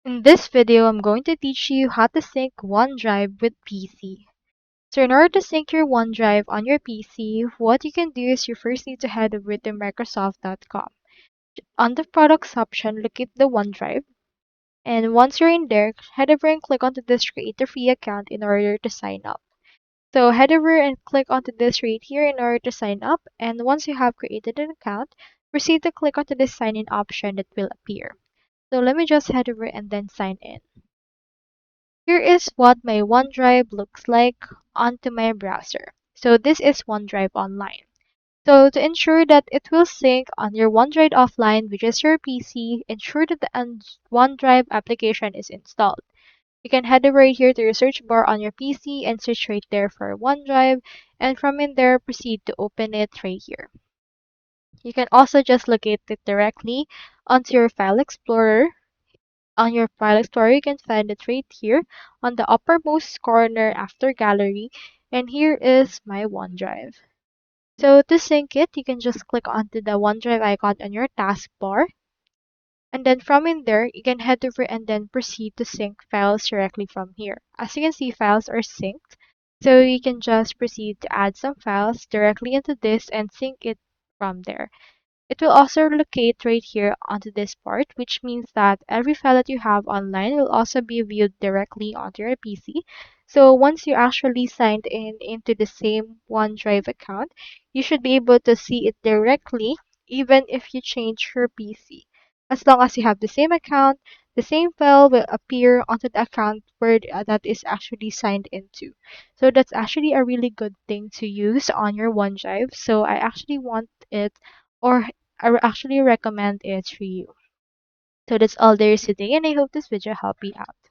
In this video, I'm going to teach you how to sync OneDrive with PC. So in order to sync your OneDrive on your PC, what you can do is you first need to head over to Microsoft.com. On the products option, locate the OneDrive. And once you're in there, head over and click onto this create a free account in order to sign up. So head over and click onto this right here in order to sign up. And once you have created an account, proceed to click onto this sign in option that will appear. So let me just head over and then sign in. Here is what my OneDrive looks like onto my browser. So this is OneDrive Online. So to ensure that it will sync on your OneDrive offline, which is your PC, ensure that the OneDrive application is installed. You can head over right here to your search bar on your PC and search right there for OneDrive, and from in there proceed to open it right here. You can also just locate it directly onto your File Explorer. On your File Explorer, you can find it right here on the uppermost corner after Gallery, and here is my OneDrive. So to sync it, you can just click onto the OneDrive icon on your taskbar, and then from in there, you can head over and then proceed to sync files directly from here. As you can see, files are synced, so you can just proceed to add some files directly into this and sync it from there. It will also locate right here onto this part, which means that every file that you have online will also be viewed directly onto your PC. So once you actually signed in into the same OneDrive account, you should be able to see it directly even if you change your PC. As long as you have the same account, the same file will appear onto the account where that is actually signed into. So that's actually a really good thing to use on your OneDrive. So I actually want it, or actually recommend it for you. So that's all there is today, and I hope this video helped you out.